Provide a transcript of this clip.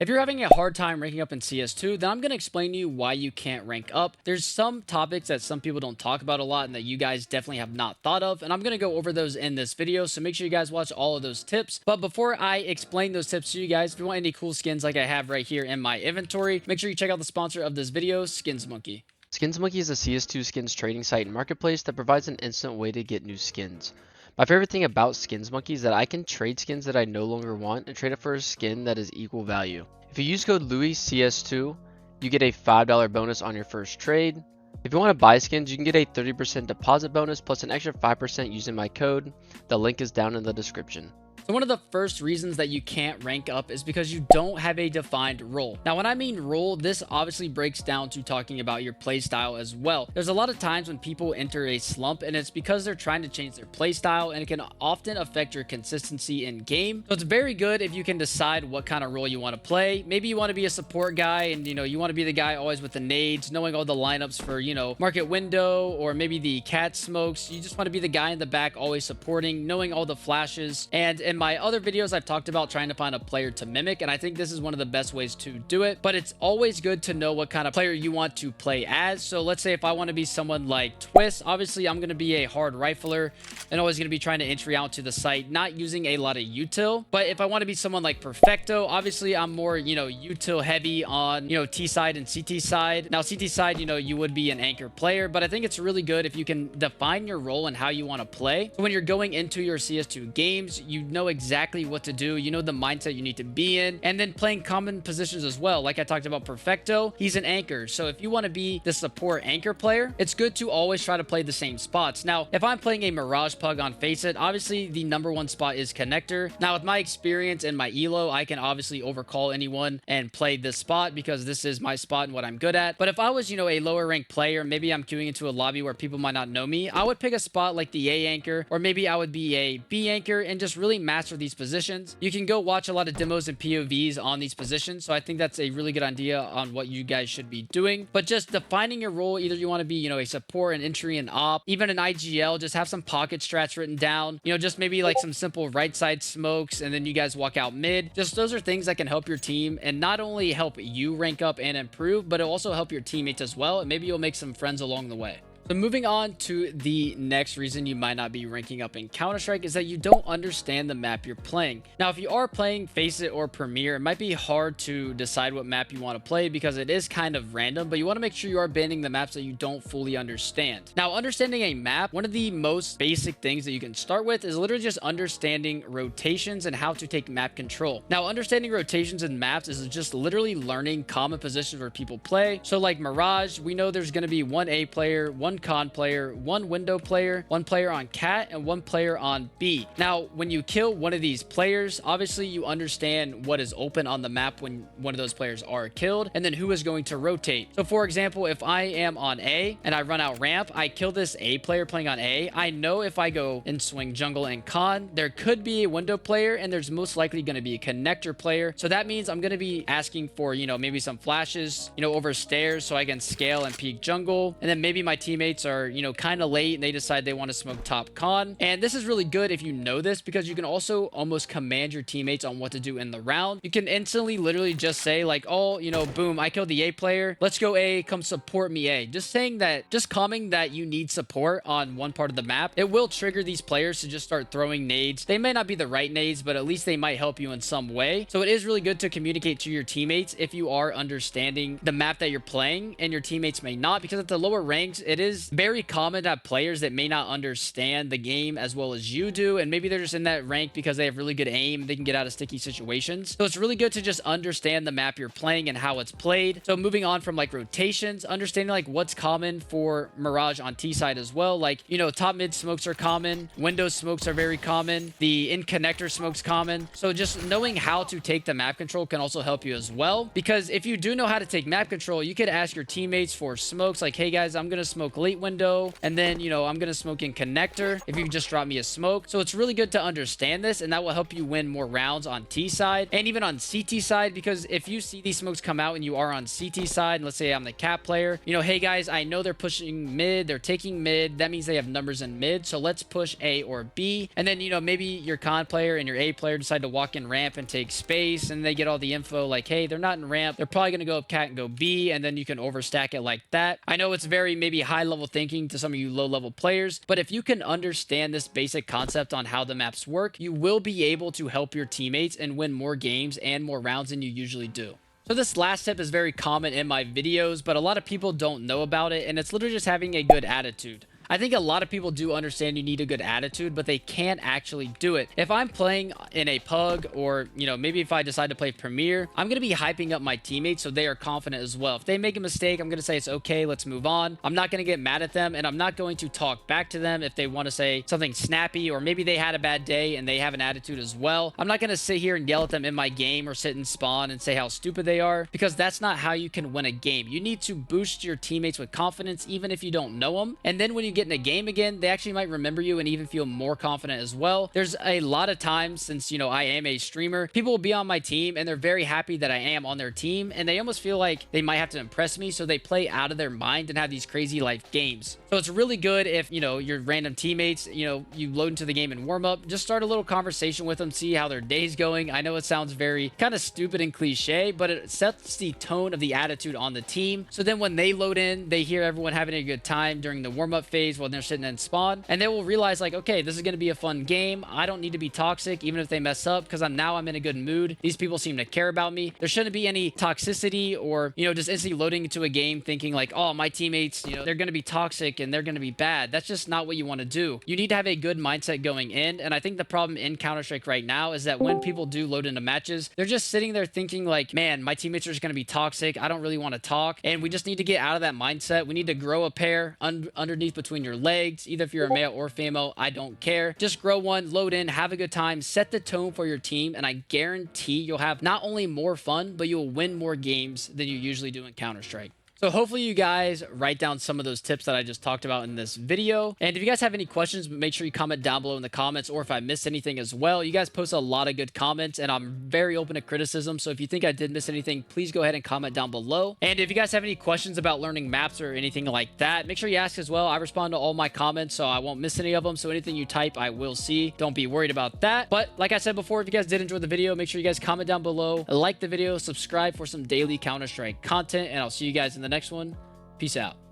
If you're having a hard time ranking up in CS2, then I'm going to explain to you why you can't rank up. There's some topics that some people don't talk about a lot and that you guys definitely have not thought of, and I'm going to go over those in this video, so make sure you guys watch all of those tips. But before I explain those tips to you guys, if you want any cool skins like I have right here in my inventory, make sure you check out the sponsor of this video, Skins Monkey. Skins Monkey is a CS2 skins trading site and marketplace that provides an instant way to get new skins. My favorite thing about Skins Monkey is that I can trade skins that I no longer want and trade it for a skin that is equal value. If you use code LouisCS2, you get a $5 bonus on your first trade. If you want to buy skins, you can get a 30% deposit bonus plus an extra 5% using my code. The link is down in the description. So one of the first reasons that you can't rank up is because you don't have a defined role. Now, when I mean role, this obviously breaks down to talking about your playstyle as well. There's a lot of times when people enter a slump and it's because they're trying to change their playstyle, and it can often affect your consistency in game. So it's very good if you can decide what kind of role you want to play. Maybe you want to be a support guy and you want to be the guy always with the nades, knowing all the lineups for market window, or maybe the cat smokes. You just want to be the guy in the back always supporting, knowing all the flashes. And in my other videos, I've talked about trying to find a player to mimic, and I think this is one of the best ways to do it. But it's always good to know what kind of player you want to play as. So let's say if I want to be someone like Twist, obviously I'm going to be a hard rifler and always going to be trying to entry out to the site, not using a lot of util. But if I want to be someone like Perfecto, obviously I'm more util heavy on T side and CT side. Now CT side, you would be an anchor player, but I think it's really good if you can define your role and how you want to play. So when you're going into your CS2 games, you know exactly what to do, the mindset you need to be in, and then playing common positions as well. Like I talked about Perfecto, he's an anchor. So if you want to be the support anchor player, it's good to always try to play the same spots. Now, if I'm playing a Mirage Pug on Faceit, obviously the #1 spot is connector. Now, with my experience and my elo, I can obviously overcall anyone and play this spot because this is my spot and what I'm good at. But if I was, a lower ranked player, maybe I'm queuing into a lobby where people might not know me, I would pick a spot like the A anchor, or maybe I would be a B anchor and just really master these positions. You can go watch a lot of demos and POVs on these positions, so I think that's a really good idea on what you guys should be doing. But just defining your role, either you want to be a support, an entry, an op, even an IGL, just have some pocket strats written down, just maybe like some simple right side smokes, and then you guys walk out mid. Just those are things that can help your team and not only help you rank up and improve, but it'll also help your teammates as well, and maybe you'll make some friends along the way. So moving on to the next reason you might not be ranking up in Counter-Strike is that you don't understand the map you're playing. Now, if you are playing Faceit or Premier, it might be hard to decide what map you want to play because it is kind of random, but you want to make sure you are banning the maps that you don't fully understand. Now, understanding a map, one of the most basic things that you can start with is literally just understanding rotations and how to take map control. Now, understanding rotations in maps is just literally learning common positions where people play. So like Mirage, we know there's going to be one A player, one con player, one window player, one player on cat, and one player on B. Now, when you kill one of these players, obviously you understand what is open on the map when one of those players are killed, and then who is going to rotate. So for example, if I am on A and I run out ramp, I kill this A player playing on A, I know if I go and swing jungle and con, there could be a window player and there's most likely going to be a connector player. So that means I'm going to be asking for, maybe some flashes, over stairs so I can scale and peek jungle. And then maybe my teammates are, kind of late and they decide they want to smoke top con. And this is really good if you know this, because you can also almost command your teammates on what to do in the round. You can instantly literally just say like, oh, boom, I killed the A player. Let's go A, come support me A. Just saying that, just commenting that you need support on one part of the map, it will trigger these players to just start throwing nades. They may not be the right nades, but at least they might help you in some way. So it is really good to communicate to your teammates if you are understanding the map that you're playing and your teammates may not, because at the lower ranks, it is very common to have players that may not understand the game as well as you do, and maybe they're just in that rank because they have really good aim, they can get out of sticky situations. So it's really good to just understand the map you're playing and how it's played. So moving on from like rotations, understanding like what's common for Mirage on T side as well, like top mid smokes are common, window smokes are very common, the in connector smokes common. So just knowing how to take the map control can also help you as well, because if you do know how to take map control, you could ask your teammates for smokes like, hey guys, I'm gonna smoke escalate window. And then, you know, I'm going to smoke in connector if you can just drop me a smoke. So it's really good to understand this, and that will help you win more rounds on T side and even on CT side, because if you see these smokes come out and you are on CT side, and let's say I'm the cap player, you know, hey guys, I know they're pushing mid, they're taking mid. That means they have numbers in mid. So let's push A or B. And then, you know, maybe your con player and your A player decide to walk in ramp and take space, and they get all the info like, hey, they're not in ramp. They're probably going to go up cat and go B, and then you can overstack it like that. I know it's very maybe high level thinking to some of you low level players, but if you can understand this basic concept on how the maps work, you will be able to help your teammates and win more games and more rounds than you usually do. So this last tip is very common in my videos, but a lot of people don't know about it, and it's literally just having a good attitude. I think a lot of people do understand you need a good attitude, but they can't actually do it. If I'm playing in a pug, or, you know, maybe if I decide to play Premier, I'm going to be hyping up my teammates so they are confident as well. If they make a mistake, I'm going to say it's okay, let's move on. I'm not going to get mad at them, and I'm not going to talk back to them if they want to say something snappy, or maybe they had a bad day and they have an attitude as well. I'm not going to sit here and yell at them in my game or sit in spawn and say how stupid they are, because that's not how you can win a game. You need to boost your teammates with confidence even if you don't know them, and then when you get in a game again, they actually might remember you and even feel more confident as well. There's a lot of times, since, you know, I am a streamer, people will be on my team and they're very happy that I am on their team, and they almost feel like they might have to impress me, so they play out of their mind and have these crazy life games. So it's really good if, you know, your random teammates, you know, you load into the game and warm up, just start a little conversation with them, see how their day's going. I know it sounds very kind of stupid and cliche, but it sets the tone of the attitude on the team. So then when they load in, they hear everyone having a good time during the warm-up phase while they're sitting in spawn, and they will realize like, okay, this is going to be a fun game. I don't need to be toxic even if they mess up, because I'm in a good mood. These people seem to care about me. There shouldn't be any toxicity, or, you know, just instantly loading into a game thinking like, oh, my teammates, you know, they're going to be toxic and they're going to be bad. That's just not what you want to do. You need to have a good mindset going in, and I think the problem in Counter-Strike right now is that when people do load into matches, they're just sitting there thinking like, man, my teammates are just going to be toxic. I don't really want to talk, and we just need to get out of that mindset. We need to grow a pair underneath between your legs. Either if you're a male or female, I don't care. Just grow one, load in, have a good time, set the tone for your team, and I guarantee you'll have not only more fun, but you'll win more games than you usually do in Counter-Strike. So hopefully you guys write down some of those tips that I just talked about in this video. And if you guys have any questions, make sure you comment down below in the comments, or if I missed anything as well. You guys post a lot of good comments, and I'm very open to criticism. So if you think I did miss anything, please go ahead and comment down below. And if you guys have any questions about learning maps or anything like that, make sure you ask as well. I respond to all my comments, so I won't miss any of them. So anything you type, I will see. Don't be worried about that. But like I said before, if you guys did enjoy the video, make sure you guys comment down below, like the video, subscribe for some daily Counter-Strike content, and I'll see you guys in the next one. Peace out.